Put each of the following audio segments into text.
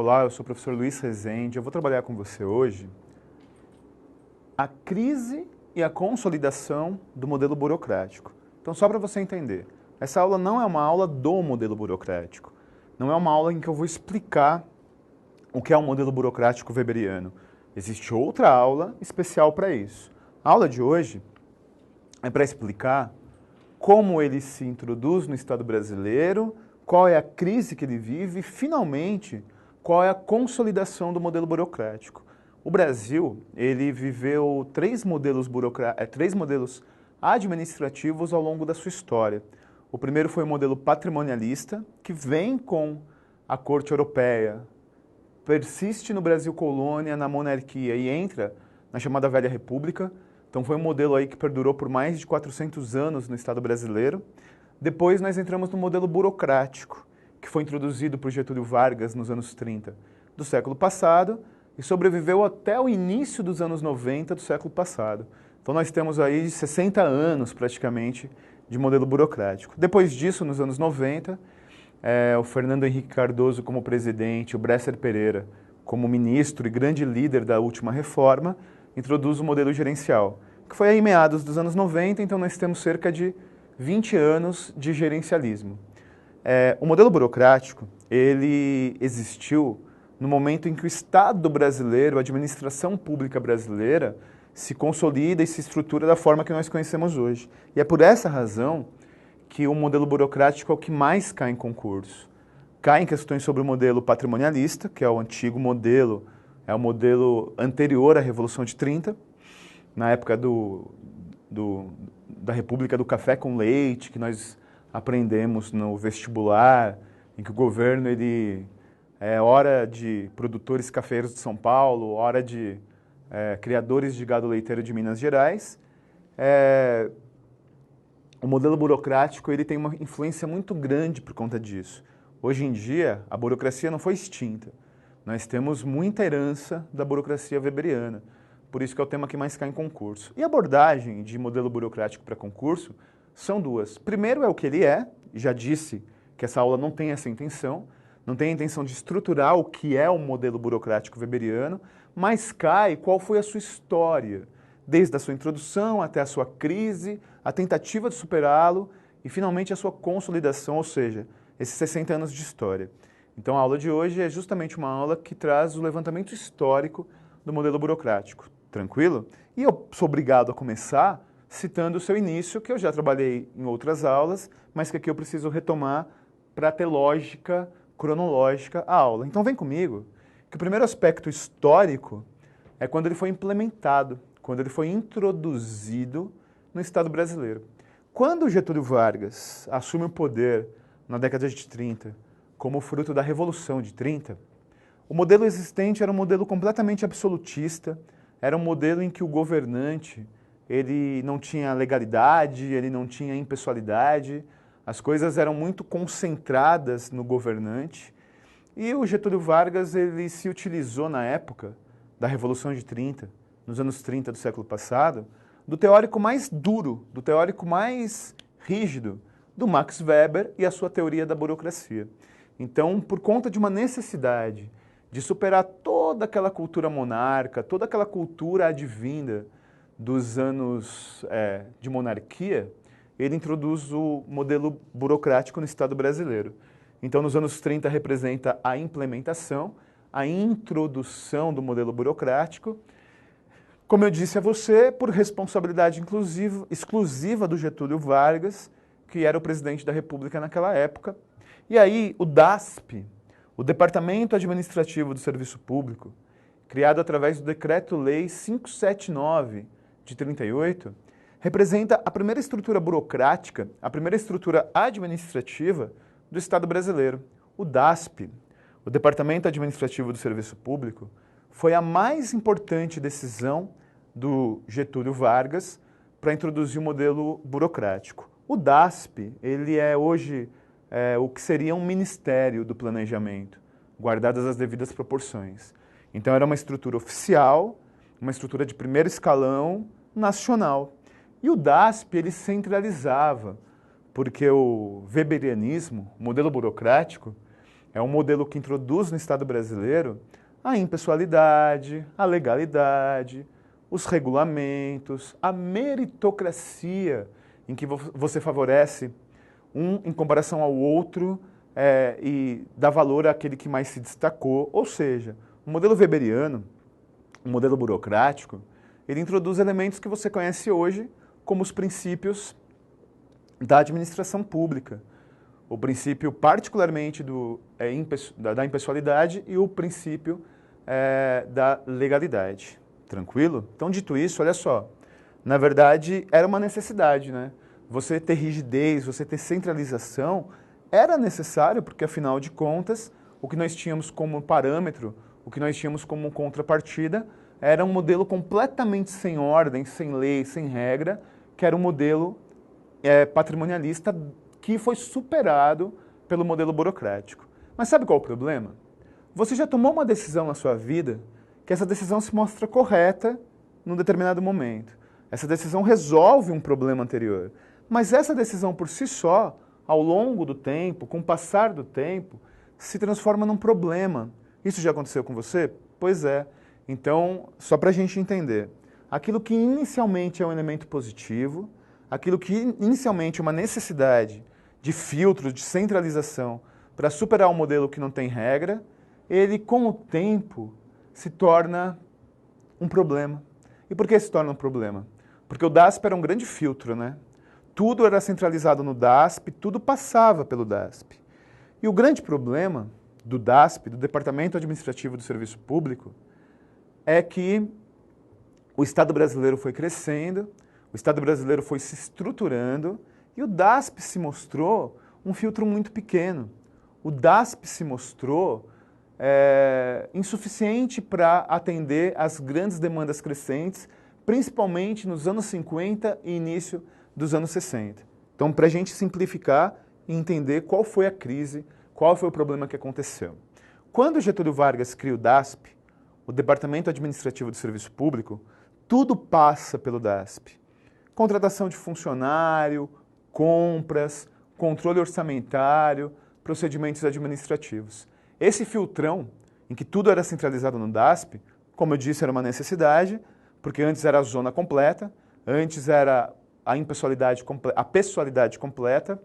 Olá, eu sou o professor Luiz Rezende. Eu vou trabalhar com você hoje a crise e a consolidação do modelo burocrático. Então, só para você entender, essa aula não é uma aula do modelo burocrático. Não é uma aula em que eu vou explicar o que é o modelo burocrático weberiano. Existe outra aula especial para isso. A aula de hoje é para explicar como ele se introduz no Estado brasileiro, qual é a crise que ele vive e, finalmente, qual é a consolidação do modelo burocrático. O Brasil, ele viveu três modelos administrativos ao longo da sua história. O primeiro foi o modelo patrimonialista, que vem com a Corte Europeia, persiste no Brasil colônia, na monarquia e entra na chamada Velha República. Então foi um modelo aí que perdurou por mais de 400 anos no Estado brasileiro. Depois nós entramos no modelo burocrático, que foi introduzido por Getúlio Vargas nos anos 30 do século passado e sobreviveu até o início dos anos 90 do século passado. Então nós temos aí 60 anos praticamente de modelo burocrático. Depois disso, nos anos 90, o Fernando Henrique Cardoso como presidente, o Bresser Pereira como ministro e grande líder da última reforma, introduz o modelo gerencial, que foi aí em meados dos anos 90, então nós temos cerca de 20 anos de gerencialismo. O modelo burocrático, ele existiu no momento em que o Estado brasileiro, a administração pública brasileira, se consolida e se estrutura da forma que nós conhecemos hoje. E é por essa razão que o modelo burocrático é o que mais cai em concurso. Cai em questões sobre o modelo patrimonialista, que é o antigo modelo, é o modelo anterior à Revolução de 30, na época da República do Café com Leite, que nós aprendemos no vestibular, em que o governo é hora de produtores cafeeiros de São Paulo, hora de criadores de gado leiteiro de Minas Gerais. O modelo burocrático ele tem uma influência muito grande por conta disso. Hoje em dia, a burocracia não foi extinta. Nós temos muita herança da burocracia weberiana. Por isso que é o tema que mais cai em concurso. E a abordagem de modelo burocrático para concurso são duas. Primeiro é o que ele é, já disse que essa aula não tem essa intenção, não tem a intenção de estruturar o que é o modelo burocrático weberiano, mas cai qual foi a sua história, desde a sua introdução até a sua crise, a tentativa de superá-lo e finalmente a sua consolidação, ou seja, esses 60 anos de história. Então a aula de hoje é justamente uma aula que traz o levantamento histórico do modelo burocrático. Tranquilo? E eu sou obrigado a começar citando o seu início, que eu já trabalhei em outras aulas, mas que aqui eu preciso retomar para ter lógica cronológica a aula. Então vem comigo, que o primeiro aspecto histórico é quando ele foi implementado, quando ele foi introduzido no Estado brasileiro. Quando Getúlio Vargas assume o poder na década de 30, como fruto da Revolução de 30, o modelo existente era um modelo completamente absolutista, era um modelo em que o governante ele não tinha legalidade, ele não tinha impessoalidade, as coisas eram muito concentradas no governante, e o Getúlio Vargas ele se utilizou na época da Revolução de 30, nos anos 30 do século passado, do teórico mais duro, do teórico mais rígido, do Max Weber e a sua teoria da burocracia. Então, por conta de uma necessidade de superar toda aquela cultura monarca, toda aquela cultura advinda dos anos de monarquia, ele introduz o modelo burocrático no Estado brasileiro. Então, nos anos 30 representa a implementação, a introdução do modelo burocrático. Como eu disse a você, por responsabilidade exclusiva do Getúlio Vargas, que era o presidente da República naquela época. E aí o DASP, o Departamento Administrativo do Serviço Público, criado através do Decreto-Lei 579 de 38, representa a primeira estrutura burocrática, a primeira estrutura administrativa do Estado brasileiro. O DASP, o Departamento Administrativo do Serviço Público, foi a mais importante decisão do Getúlio Vargas para introduzir o modelo burocrático. O DASP, ele é hoje o que seria um ministério do planejamento, guardadas as devidas proporções. Então era uma estrutura oficial, uma estrutura de primeiro escalão nacional. E o DASP, ele centralizava, porque o weberianismo, o modelo burocrático, É um modelo que introduz no Estado brasileiro a impessoalidade, a legalidade, os regulamentos, a meritocracia, em que você favorece um em comparação ao outro e dá valor àquele que mais se destacou. Ou seja, o modelo weberiano, o modelo burocrático, ele introduz elementos que você conhece hoje como os princípios da administração pública. O princípio particularmente da impessoalidade e o princípio da legalidade. Tranquilo? Então, dito isso, olha só, na verdade era uma necessidade, né? Você ter rigidez, você ter centralização, era necessário porque, afinal de contas, o que nós tínhamos como parâmetro, o que nós tínhamos como contrapartida, era um modelo completamente sem ordem, sem lei, sem regra, que era um modelo patrimonialista que foi superado pelo modelo burocrático. Mas sabe qual é o problema? Você já tomou uma decisão na sua vida que essa decisão se mostra correta num determinado momento. Essa decisão resolve um problema anterior. Mas essa decisão por si só, ao longo do tempo, com o passar do tempo, se transforma num problema. Isso já aconteceu com você? Pois é. Então, só para a gente entender, aquilo que inicialmente é um elemento positivo, aquilo que inicialmente é uma necessidade de filtro, de centralização, para superar um modelo que não tem regra, ele, com o tempo, se torna um problema. E por que se torna um problema? Porque o DASP era um grande filtro, né? Tudo era centralizado no DASP, tudo passava pelo DASP. E o grande problema do DASP, do Departamento Administrativo do Serviço Público, é que o Estado brasileiro foi crescendo, o Estado brasileiro foi se estruturando e o DASP se mostrou um filtro muito pequeno. O DASP se mostrou insuficiente para atender às grandes demandas crescentes, principalmente nos anos 50 e início dos anos 60. Então, para a gente simplificar e entender qual foi a crise, qual foi o problema que aconteceu. Quando Getúlio Vargas cria o DASP, o Departamento Administrativo do Serviço Público, tudo passa pelo DASP. Contratação de funcionário, compras, controle orçamentário, procedimentos administrativos. Esse filtrão, em que tudo era centralizado no DASP, como eu disse, era uma necessidade, porque antes era a zona completa, antes era a pessoalidade completa,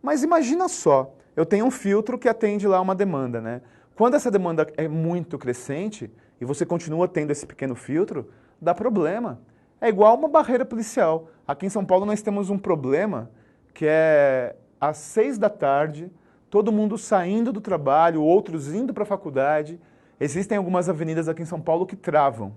mas imagina só, eu tenho um filtro que atende lá uma demanda, né? Quando essa demanda é muito crescente e você continua tendo esse pequeno filtro, dá problema. É igual uma barreira policial. Aqui em São Paulo nós temos um problema que é às 6 da tarde, todo mundo saindo do trabalho, outros indo para a faculdade. Existem algumas avenidas aqui em São Paulo que travam.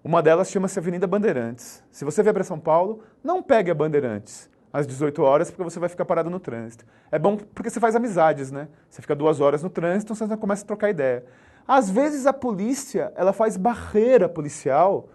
Uma delas chama-se Avenida Bandeirantes. Se você vier para São Paulo, não pegue a Bandeirantes às 18 horas, porque você vai ficar parado no trânsito. É bom porque você faz amizades, né? Você fica 2 horas no trânsito, então você começa a trocar ideia. Às vezes a polícia, ela faz barreira policial.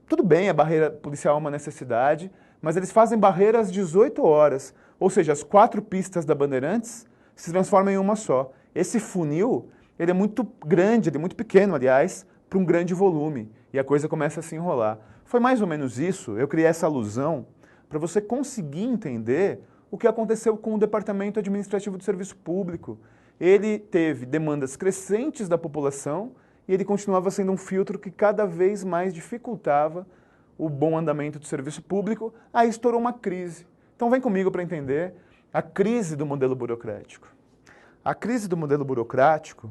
Tudo bem, a barreira policial é uma necessidade, mas eles fazem barreira às 18 horas. Ou seja, as 4 pistas da Bandeirantes se transformam em uma só. Esse funil, ele é muito grande, ele é muito pequeno, aliás, para um grande volume. E a coisa começa a se enrolar. Foi mais ou menos isso, eu criei essa alusão para você conseguir entender o que aconteceu com o Departamento Administrativo do Serviço Público. Ele teve demandas crescentes da população e ele continuava sendo um filtro que cada vez mais dificultava o bom andamento do serviço público. Aí estourou uma crise. Então vem comigo para entender a crise do modelo burocrático. A crise do modelo burocrático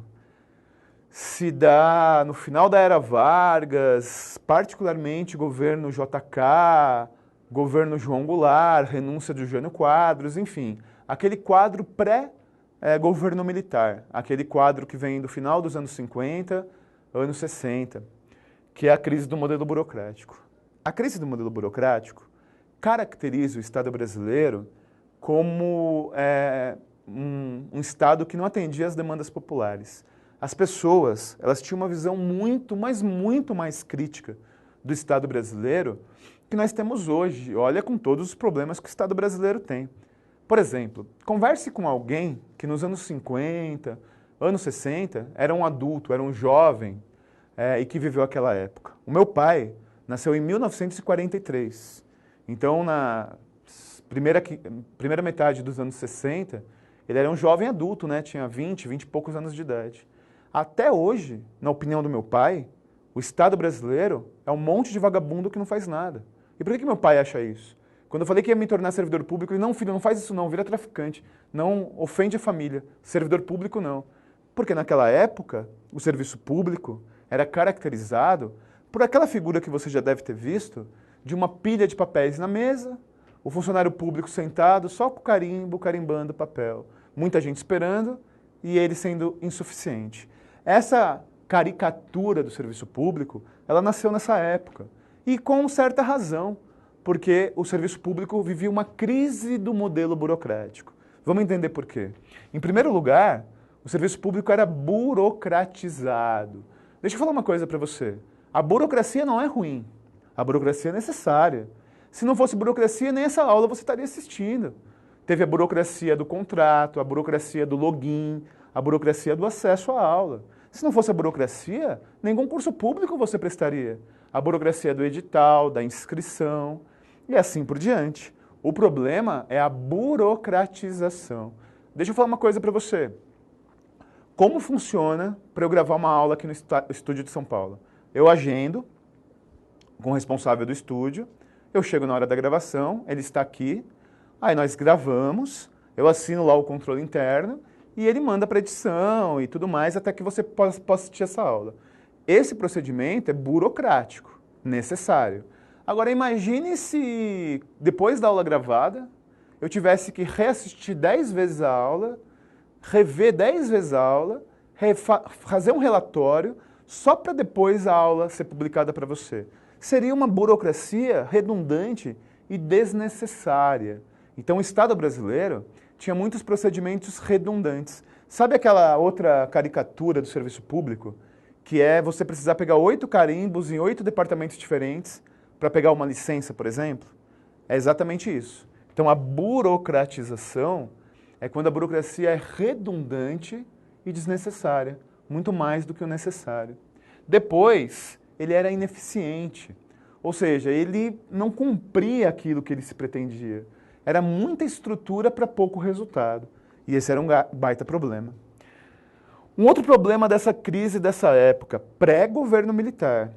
se dá no final da era Vargas, particularmente governo JK, governo João Goulart, renúncia de Jânio Quadros, enfim, aquele quadro pré-governo militar, aquele quadro que vem do final dos anos 50, anos 60, que é a crise do modelo burocrático. A crise do modelo burocrático caracteriza o Estado brasileiro como um Estado que não atendia às demandas populares. As pessoas, elas tinham uma visão muito, mas muito mais crítica do Estado brasileiro que nós temos hoje. Olha com todos os problemas que o Estado brasileiro tem. Por exemplo, converse com alguém que nos anos 50, anos 60, era um adulto, era um jovem e que viveu aquela época. O meu pai nasceu em 1943. Então, na primeira metade dos anos 60, Ele era um jovem adulto, né? Tinha 20 e poucos anos de idade. Até hoje, na opinião do meu pai, o Estado brasileiro é um monte de vagabundo que não faz nada. E por que meu pai acha isso? Quando eu falei que ia me tornar servidor público, ele, não, filho, não faz isso não, vira traficante. Não ofende a família. Servidor público, não. Porque naquela época, o serviço público era caracterizado por aquela figura que você já deve ter visto, de uma pilha de papéis na mesa, o funcionário público sentado só com o carimbo, carimbando papel. Muita gente esperando e ele sendo insuficiente. Essa caricatura do serviço público, ela nasceu nessa época. E com certa razão, porque o serviço público vivia uma crise do modelo burocrático. Vamos entender por quê. Em primeiro lugar, o serviço público era burocratizado. Deixa eu falar uma coisa para você. A burocracia não é ruim. A burocracia é necessária. Se não fosse burocracia, nem essa aula você estaria assistindo. Teve a burocracia do contrato, a burocracia do login, a burocracia do acesso à aula. Se não fosse a burocracia, nem concurso público você prestaria. A burocracia do edital, da inscrição e assim por diante. O problema é a burocratização. Deixa eu falar uma coisa para você. Como funciona para eu gravar uma aula aqui no estúdio de São Paulo? Eu agendo com o responsável do estúdio, eu chego na hora da gravação, ele está aqui, aí nós gravamos, eu assino lá o controle interno e ele manda para edição e tudo mais até que você possa assistir essa aula. Esse procedimento é burocrático, necessário. Agora imagine se depois da aula gravada eu tivesse que reassistir 10 vezes a aula, rever 10 vezes a aula, fazer um relatório só para depois a aula ser publicada para você. Seria uma burocracia redundante e desnecessária. Então o Estado brasileiro tinha muitos procedimentos redundantes. Sabe aquela outra caricatura do serviço público? Que é você precisar pegar 8 carimbos em 8 departamentos diferentes para pegar uma licença, por exemplo? É exatamente isso. Então a burocratização é quando a burocracia é redundante e desnecessária, muito mais do que o necessário. Depois, ele era ineficiente, ou seja, ele não cumpria aquilo que ele se pretendia. Era muita estrutura para pouco resultado, e esse era um baita problema. Um outro problema dessa crise dessa época, pré-governo militar,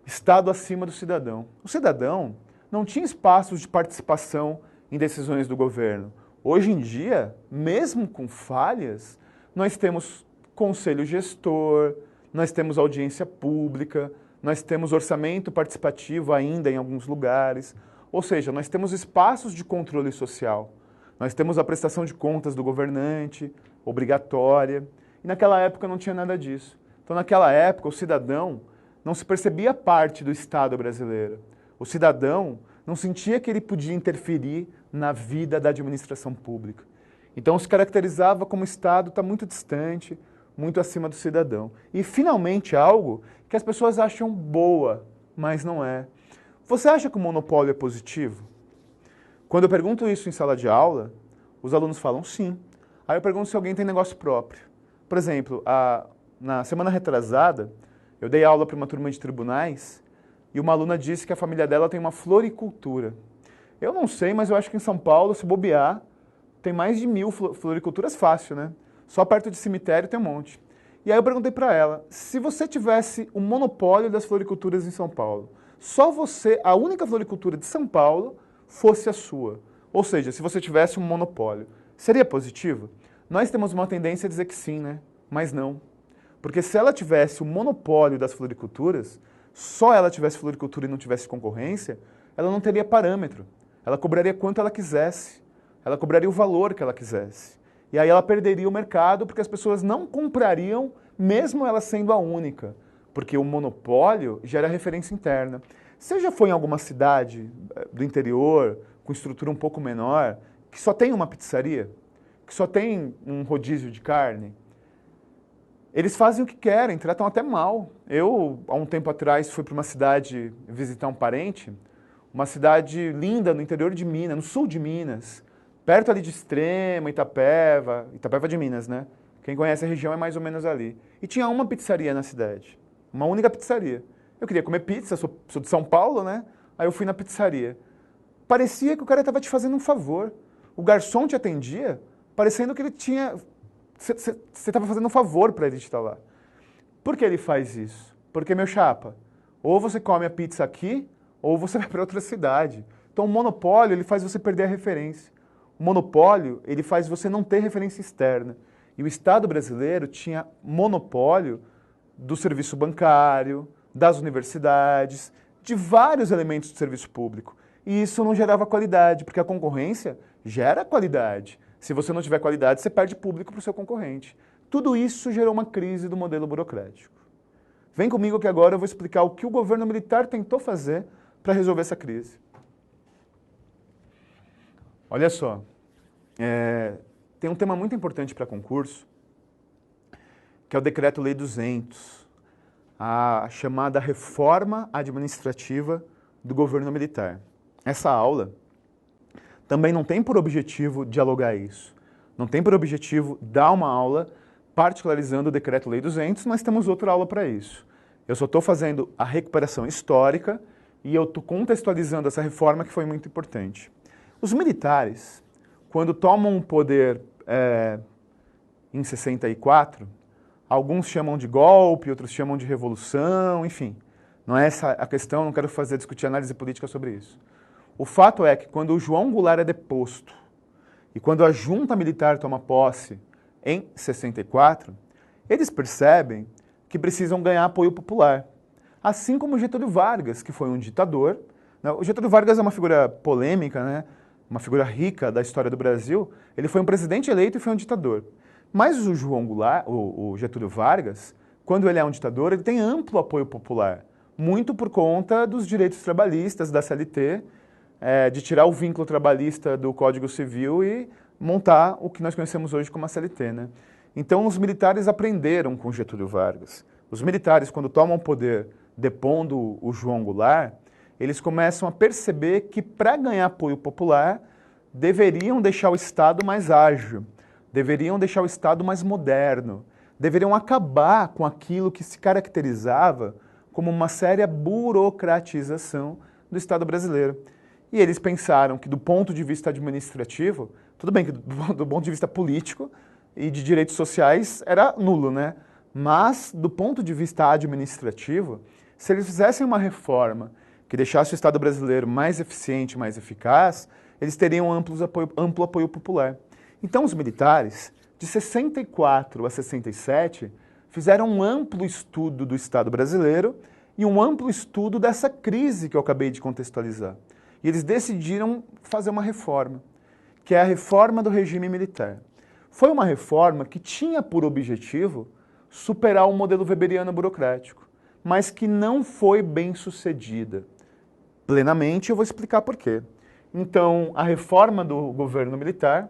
Estado acima do cidadão. O cidadão não tinha espaços de participação em decisões do governo. Hoje em dia, mesmo com falhas, nós temos conselho gestor, nós temos audiência pública, nós temos orçamento participativo ainda em alguns lugares, ou seja, nós temos espaços de controle social, nós temos a prestação de contas do governante, obrigatória, e naquela época não tinha nada disso. Então naquela época o cidadão não se percebia parte do Estado brasileiro, o cidadão não sentia que ele podia interferir na vida da administração pública. Então se caracterizava como o Estado está muito distante, muito acima do cidadão. E, finalmente, algo que as pessoas acham boa, mas não é. Você acha que o monopólio é positivo? Quando eu pergunto isso em sala de aula, os alunos falam sim. Aí eu pergunto se alguém tem negócio próprio. Por exemplo, na semana retrasada, eu dei aula para uma turma de tribunais e uma aluna disse que a família dela tem uma floricultura. Eu não sei, mas eu acho que em São Paulo, se bobear, tem mais de 1000 floriculturas fácil, né? Só perto de cemitério tem um monte. E aí eu perguntei para ela, se você tivesse o monopólio das floriculturas em São Paulo, só você, a única floricultura de São Paulo, fosse a sua. Ou seja, se você tivesse um monopólio, seria positivo? Nós temos uma tendência a dizer que sim, né? Mas não. Porque se ela tivesse o monopólio das floriculturas, só ela tivesse floricultura e não tivesse concorrência, ela não teria parâmetro. Ela cobraria quanto ela quisesse. Ela cobraria o valor que ela quisesse. E aí ela perderia o mercado porque as pessoas não comprariam, mesmo ela sendo a única. Porque o monopólio gera referência interna. Você já foi em alguma cidade do interior, com estrutura um pouco menor, que só tem uma pizzaria? Que só tem um rodízio de carne? Eles fazem o que querem, tratam até mal. Eu, há um tempo atrás, fui para uma cidade visitar um parente, uma cidade linda no interior de Minas, no sul de Minas, perto ali de Extrema, Itapeva de Minas, né? Quem conhece a região é mais ou menos ali. E tinha uma pizzaria na cidade, uma única pizzaria. Eu queria comer pizza, sou de São Paulo, né? Aí eu fui na pizzaria. Parecia que o cara estava te fazendo um favor. O garçom te atendia, parecendo que ele tinha... Você estava fazendo um favor para ele estar lá. Por que ele faz isso? Porque, meu chapa, ou você come a pizza aqui, ou você vai para outra cidade. Então o monopólio, ele faz você perder a referência. O monopólio, ele faz você não ter referência externa. E o Estado brasileiro tinha monopólio do serviço bancário, das universidades, de vários elementos do serviço público. E isso não gerava qualidade, porque a concorrência gera qualidade. Se você não tiver qualidade, você perde público para o seu concorrente. Tudo isso gerou uma crise do modelo burocrático. Vem comigo que agora eu vou explicar o que o governo militar tentou fazer para resolver essa crise. Olha só, tem um tema muito importante para concurso, que é o Decreto-Lei 200, a chamada reforma administrativa do governo militar. Essa aula também não tem por objetivo dialogar isso. Não tem por objetivo dar uma aula particularizando o Decreto-Lei 200, nós temos outra aula para isso. Eu só estou fazendo a recuperação histórica e eu estou contextualizando essa reforma que foi muito importante. Os militares, quando tomam o poder em 64, alguns chamam de golpe, outros chamam de revolução, enfim. Não é essa a questão, não quero discutir análise política sobre isso. O fato é que quando o João Goulart é deposto e quando a junta militar toma posse em 64, eles percebem que precisam ganhar apoio popular. Assim como Getúlio Vargas, que foi um ditador. O Getúlio Vargas é uma figura polêmica, né? Uma figura rica da história do Brasil. Ele foi um presidente eleito e foi um ditador. Mas o João Goulart, o Getúlio Vargas, quando ele é um ditador, ele tem amplo apoio popular. Muito por conta dos direitos trabalhistas da CLT, de tirar o vínculo trabalhista do Código Civil e montar o que nós conhecemos hoje como a CLT, né? Então os militares aprenderam com Getúlio Vargas. Os militares, quando tomam o poder depondo o João Goulart, eles começam a perceber que para ganhar apoio popular, deveriam deixar o Estado mais ágil, deveriam deixar o Estado mais moderno, deveriam acabar com aquilo que se caracterizava como uma séria burocratização do Estado brasileiro. E eles pensaram que do ponto de vista administrativo, tudo bem que do ponto de vista político e de direitos sociais era nulo, né? Mas do ponto de vista administrativo, se eles fizessem uma reforma que deixasse o Estado brasileiro mais eficiente, mais eficaz, eles teriam amplo apoio popular. Então os militares, de 64 a 67, fizeram um amplo estudo do Estado brasileiro e um amplo estudo dessa crise que eu acabei de contextualizar. E eles decidiram fazer uma reforma, que é a reforma do regime militar. Foi uma reforma que tinha por objetivo superar o modelo weberiano burocrático, mas que não foi bem sucedida. Plenamente, eu vou explicar por quê. Então, a reforma do governo militar,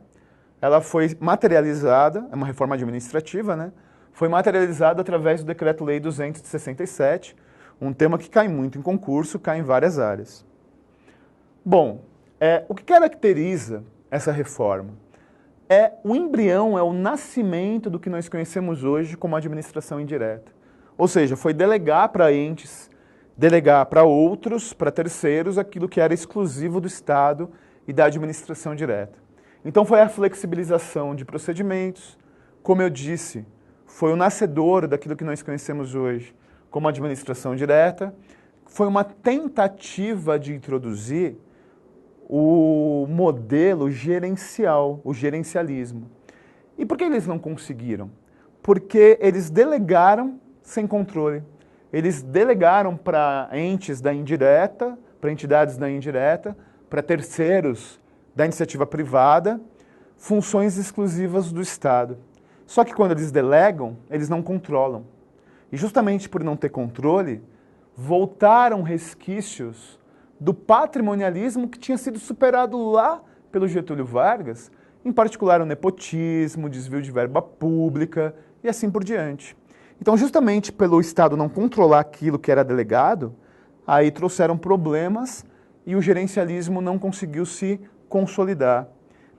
ela foi materializada, é uma reforma administrativa, né? Foi materializada através do Decreto-Lei 200 de 67, um tema que cai muito em concurso, cai em várias áreas. Bom, o que caracteriza essa reforma? O embrião, é o nascimento do que nós conhecemos hoje como administração indireta. Ou seja, foi delegar para entes, delegar para outros, para terceiros, aquilo que era exclusivo do Estado e da administração direta. Então foi a flexibilização de procedimentos, como eu disse, foi o nascedor daquilo que nós conhecemos hoje como administração direta, foi uma tentativa de introduzir o modelo gerencial, o gerencialismo. E por que eles não conseguiram? Porque eles delegaram sem controle. Eles delegaram para entes da indireta, para entidades da indireta, para terceiros da iniciativa privada, funções exclusivas do Estado. Só que quando eles delegam, eles não controlam. E justamente por não ter controle, voltaram resquícios do patrimonialismo que tinha sido superado lá pelo Getúlio Vargas, em particular o nepotismo, o desvio de verba pública e assim por diante. Então, justamente pelo Estado não controlar aquilo que era delegado, aí trouxeram problemas e o gerencialismo não conseguiu se consolidar.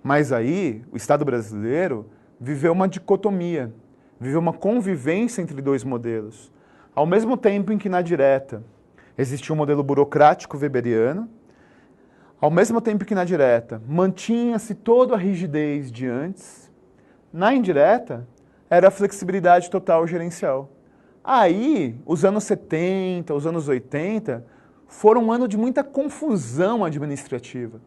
Mas aí, o Estado brasileiro viveu uma dicotomia, viveu uma convivência entre dois modelos. Ao mesmo tempo em que na direta existia um modelo burocrático weberiano, ao mesmo tempo que na direta mantinha-se toda a rigidez de antes, Na indireta, era a flexibilidade total gerencial. Aí, os anos 70, os anos 80, foram um ano de muita confusão administrativa,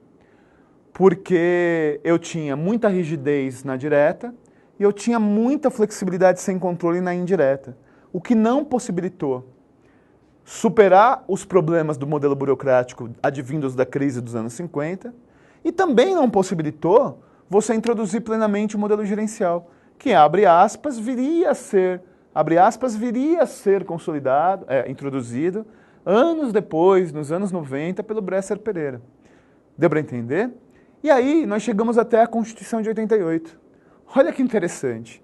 porque eu tinha muita rigidez na direta e eu tinha muita flexibilidade sem controle na indireta, o que não possibilitou superar os problemas do modelo burocrático advindos da crise dos anos 50 e também não possibilitou você introduzir plenamente o modelo gerencial, que, abre aspas, viria a ser consolidado, introduzido anos depois, nos anos 90, pelo Bresser Pereira. Deu para entender? E aí nós chegamos até a Constituição de 88. Olha que interessante.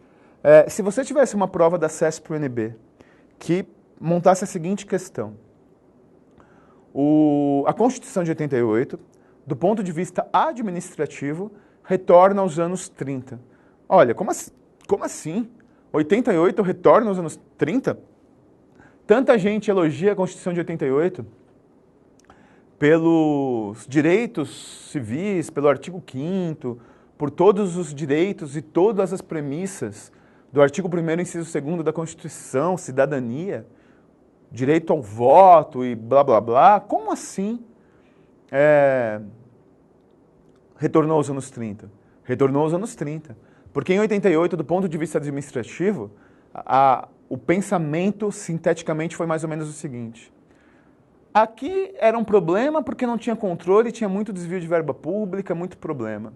Se você tivesse uma prova da CESP-UNB que montasse a seguinte questão. A Constituição de 88, do ponto de vista administrativo, retorna aos anos 30. Olha, como assim? 88 retorna aos anos 30? Tanta gente elogia a Constituição de 88 pelos direitos civis, pelo artigo 5º, por todos os direitos e todas as premissas do artigo 1º, inciso 2º da Constituição, cidadania, direito ao voto e blá, blá, blá. Como assim retornou aos anos 30? Retornou aos anos 30. Porque em 88, do ponto de vista administrativo, o pensamento, sinteticamente, foi mais ou menos o seguinte. Aqui era um problema porque não tinha controle, tinha muito desvio de verba pública, muito problema.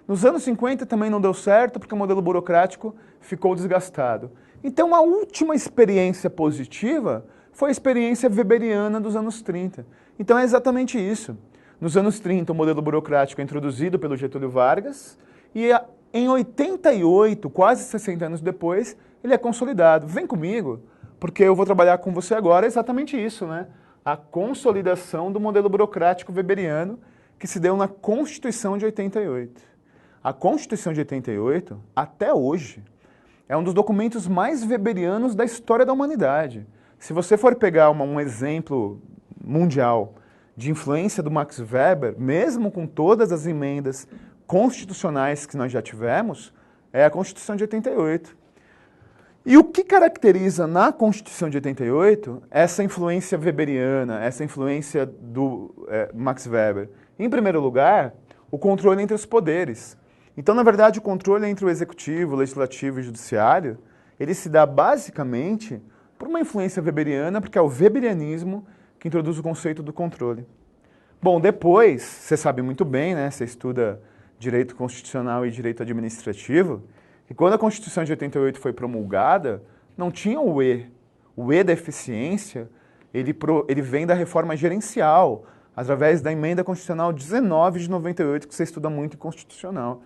Nos anos 50 também não deu certo porque o modelo burocrático ficou desgastado. Então a última experiência positiva foi a experiência weberiana dos anos 30. Então é exatamente isso. Nos anos 30 o modelo burocrático é introduzido pelo Getúlio Vargas e em 88, quase 60 anos depois, ele é consolidado. Vem comigo, porque eu vou trabalhar com você agora exatamente isso, né? A consolidação do modelo burocrático weberiano que se deu na Constituição de 88. A Constituição de 88, até hoje, é um dos documentos mais weberianos da história da humanidade. Se você for pegar um exemplo mundial de influência do Max Weber, mesmo com todas as emendas constitucionais que nós já tivemos, é a Constituição de 88. E o que caracteriza na Constituição de 88 essa influência weberiana, essa influência do Max Weber? Em primeiro lugar, o controle entre os poderes. Então, na verdade, o controle entre o executivo, o legislativo e o judiciário, ele se dá basicamente por uma influência weberiana, porque é o weberianismo que introduz o conceito do controle. Bom, depois, você sabe muito bem, né? Você estuda direito constitucional e direito administrativo, e quando a Constituição de 88 foi promulgada, não tinha o E. O E da eficiência, ele vem da reforma gerencial, através da emenda constitucional 19 de 98, que você estuda muito em constitucional.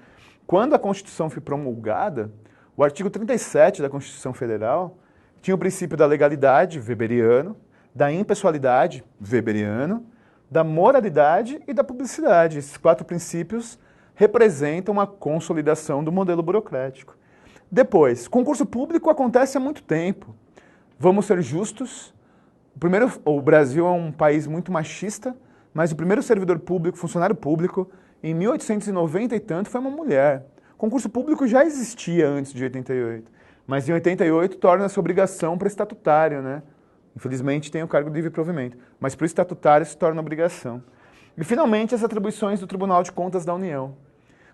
Quando a Constituição foi promulgada, o artigo 37 da Constituição Federal tinha o princípio da legalidade, weberiano, da impessoalidade, weberiano, da moralidade e da publicidade. Esses 4 princípios representam a consolidação do modelo burocrático. Depois, concurso público acontece há muito tempo. Vamos ser justos. O Brasil é um país muito machista, mas o primeiro servidor público, funcionário público, em 1890 e tanto, foi uma mulher. Concurso público já existia antes de 88, mas em 88 torna-se obrigação para o estatutário, né? Infelizmente tem o cargo de livre provimento, mas para o estatutário se torna obrigação. E finalmente as atribuições do Tribunal de Contas da União.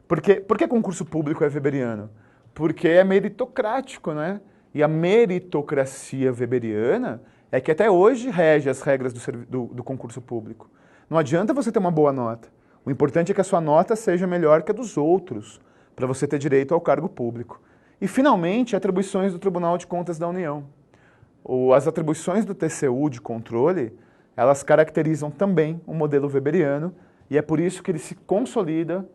Por que concurso público é weberiano? Porque é meritocrático, né? E a meritocracia weberiana é que até hoje rege as regras do concurso público. Não adianta você ter uma boa nota. O importante é que a sua nota seja melhor que a dos outros, para você ter direito ao cargo público. E, finalmente, atribuições do Tribunal de Contas da União. As atribuições do TCU de controle, elas caracterizam também o modelo weberiano, e é por isso que ele se consolida,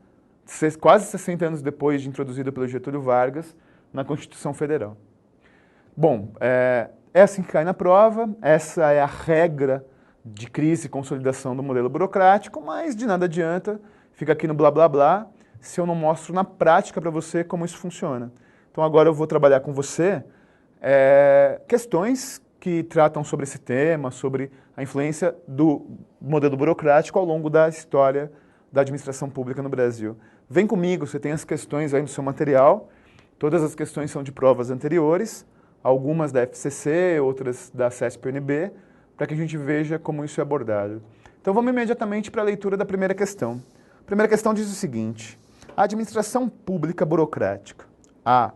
quase 60 anos depois de introduzido pelo Getúlio Vargas, na Constituição Federal. Bom, é assim que cai na prova, essa é a regra de crise e consolidação do modelo burocrático, mas de nada adianta, fica aqui no blá blá blá, se eu não mostro na prática para você como isso funciona. Então agora eu vou trabalhar com você questões que tratam sobre esse tema, sobre a influência do modelo burocrático ao longo da história da administração pública no Brasil. Vem comigo, você tem as questões aí no seu material, Todas as questões são de provas anteriores, algumas da FCC, outras da CESP-UNB, para que a gente veja como isso é abordado. Então vamos imediatamente para a leitura da primeira questão. A primeira questão diz o seguinte: a administração pública burocrática. A.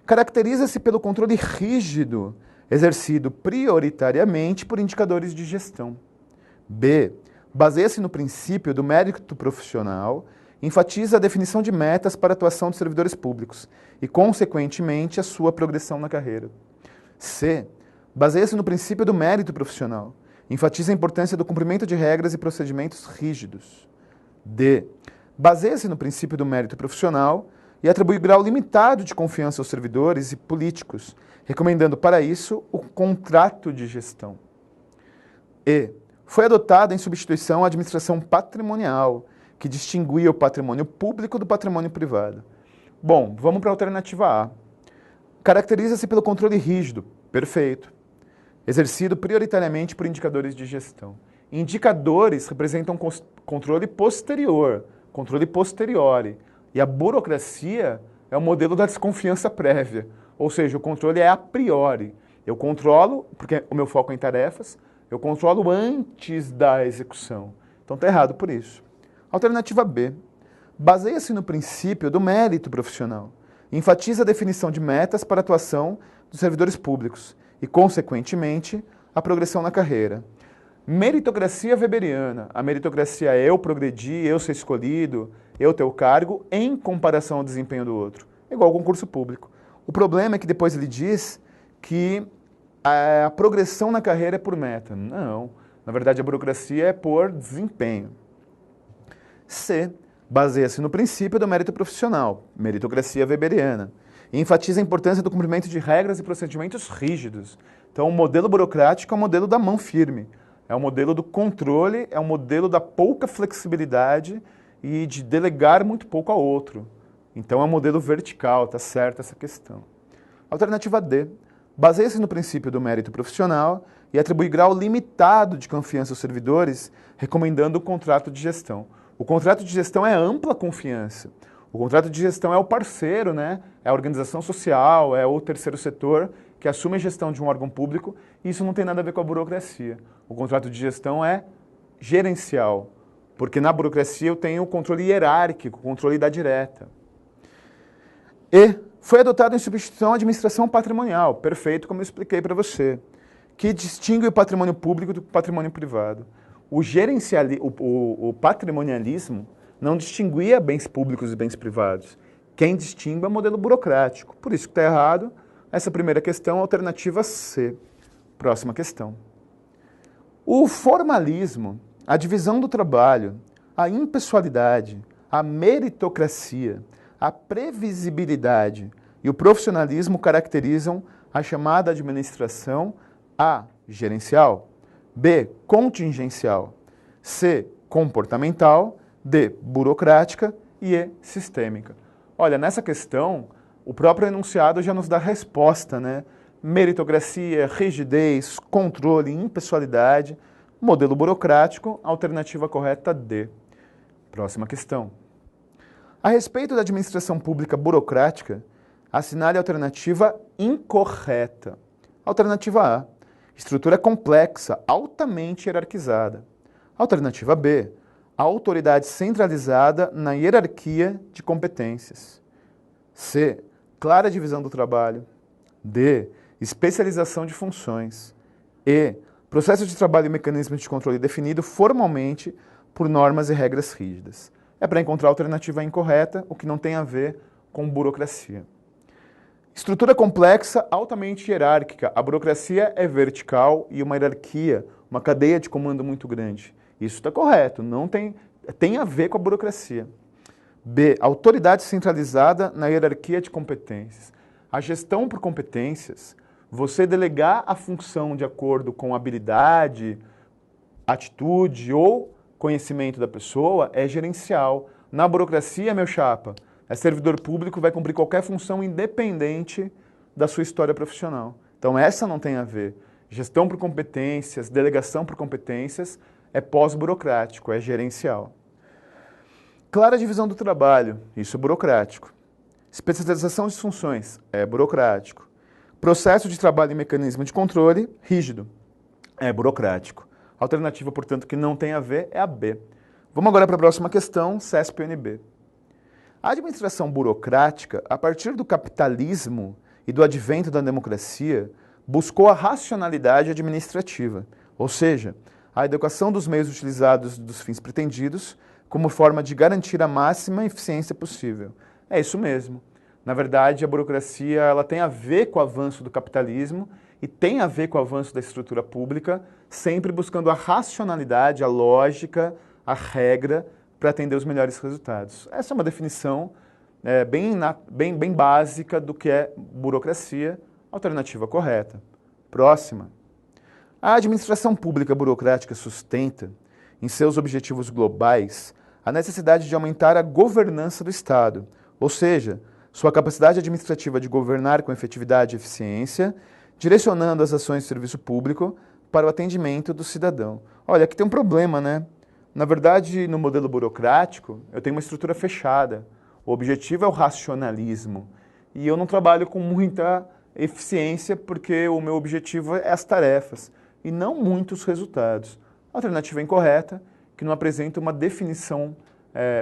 Caracteriza-se pelo controle rígido exercido prioritariamente por indicadores de gestão. B. Baseia-se no princípio do mérito profissional, enfatiza a definição de metas para a atuação dos servidores públicos e, consequentemente, a sua progressão na carreira. C. Baseia-se no princípio do mérito profissional, enfatiza a importância do cumprimento de regras e procedimentos rígidos. D. Baseia-se no princípio do mérito profissional e atribui grau limitado de confiança aos servidores e políticos, recomendando para isso o contrato de gestão. E. Foi adotada em substituição à administração patrimonial, que distinguia o patrimônio público do patrimônio privado. Bom, vamos para a alternativa A. Caracteriza-se pelo controle rígido, perfeito, exercido prioritariamente por indicadores de gestão. Indicadores representam controle posterior, controle posteriori, e a burocracia é o modelo da desconfiança prévia, ou seja, o controle é a priori. Eu controlo, porque o meu foco é em tarefas, eu controlo antes da execução. Então está errado por isso. Alternativa B. Baseia-se no princípio do mérito profissional. Enfatiza a definição de metas para a atuação dos servidores públicos e, consequentemente, a progressão na carreira. Meritocracia weberiana. A meritocracia é eu progredir, eu ser escolhido, eu ter o cargo em comparação ao desempenho do outro. É igual ao concurso público. O problema é que depois ele diz que a progressão na carreira é por meta. Não. Na verdade, a burocracia é por desempenho. C. Baseia-se no princípio do mérito profissional, meritocracia weberiana, e enfatiza a importância do cumprimento de regras e procedimentos rígidos. Então, o modelo burocrático é o modelo da mão firme, é o modelo do controle, é o modelo da pouca flexibilidade e de delegar muito pouco ao outro. Então, é um modelo vertical, tá certo essa questão. Alternativa D. Baseia-se no princípio do mérito profissional e atribui grau limitado de confiança aos servidores, recomendando o contrato de gestão. O contrato de gestão é ampla confiança. O contrato de gestão é o parceiro, né? É a organização social, é o terceiro setor que assume a gestão de um órgão público, e isso não tem nada a ver com a burocracia. O contrato de gestão é gerencial, porque na burocracia eu tenho o controle hierárquico, o controle da direta. E foi adotado em substituição à administração patrimonial, perfeito, como eu expliquei para você, que distingue o patrimônio público do patrimônio privado. O patrimonialismo não distinguia bens públicos e bens privados. Quem distingue é o modelo burocrático. Por isso que está errado essa primeira questão, alternativa C. Próxima questão. O formalismo, a divisão do trabalho, a impessoalidade, a meritocracia, a previsibilidade e o profissionalismo caracterizam a chamada administração A. Gerencial, B. Contingencial, C. Comportamental, D. Burocrática e E. Sistêmica. Olha, nessa questão, o próprio enunciado já nos dá resposta, né? Meritocracia, rigidez, controle, impessoalidade, modelo burocrático, alternativa correta D. Próxima questão. A respeito da administração pública burocrática, assinale a alternativa incorreta. Alternativa A. Estrutura complexa, altamente hierarquizada. Alternativa B. A autoridade centralizada na hierarquia de competências. C. Clara divisão do trabalho. D. Especialização de funções. E. Processo de trabalho e mecanismos de controle definido formalmente por normas e regras rígidas. É para encontrar a alternativa incorreta, o que não tem a ver com burocracia. Estrutura complexa, altamente hierárquica. A burocracia é vertical e uma hierarquia, uma cadeia de comando muito grande. Isso está correto, não tem a ver com a burocracia. B. Autoridade centralizada na hierarquia de competências. A gestão por competências, você delegar a função de acordo com habilidade, atitude ou conhecimento da pessoa é gerencial. Na burocracia, meu chapa, é servidor público, vai cumprir qualquer função independente da sua história profissional. Então essa não tem a ver. Gestão por competências, delegação por competências é pós-burocrático, é gerencial. Clara divisão do trabalho, isso é burocrático. Especialização de funções é burocrático. Processo de trabalho e mecanismo de controle, rígido, é burocrático. A alternativa, portanto, que não tem a ver é a B. Vamos agora para a próxima questão, CESP-UNB. A administração burocrática, a partir do capitalismo e do advento da democracia, buscou a racionalidade administrativa, ou seja, a adequação dos meios utilizados dos fins pretendidos como forma de garantir a máxima eficiência possível. É isso mesmo. Na verdade, a burocracia ela tem a ver com o avanço do capitalismo e tem a ver com o avanço da estrutura pública, sempre buscando a racionalidade, a lógica, a regra para atender os melhores resultados. Essa é uma definição bem básica do que é burocracia, alternativa correta. Próxima. A administração pública burocrática sustenta, em seus objetivos globais, a necessidade de aumentar a governança do Estado, ou seja, sua capacidade administrativa de governar com efetividade e eficiência, direcionando as ações de serviço público para o atendimento do cidadão. Olha, aqui tem um problema, né? Na verdade, no modelo burocrático, eu tenho uma estrutura fechada. O objetivo é o racionalismo. E eu não trabalho com muita eficiência porque o meu objetivo é as tarefas e não muitos resultados. A alternativa incorreta, que não apresenta uma definição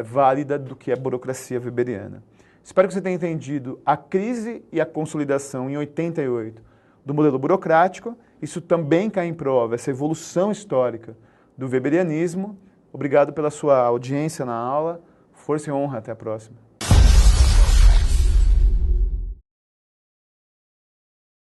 válida do que é burocracia weberiana. Espero que você tenha entendido a crise e a consolidação em 88 do modelo burocrático. Isso também cai em prova, essa evolução histórica do weberianismo. Obrigado pela sua audiência na aula. Força e honra. Até a próxima.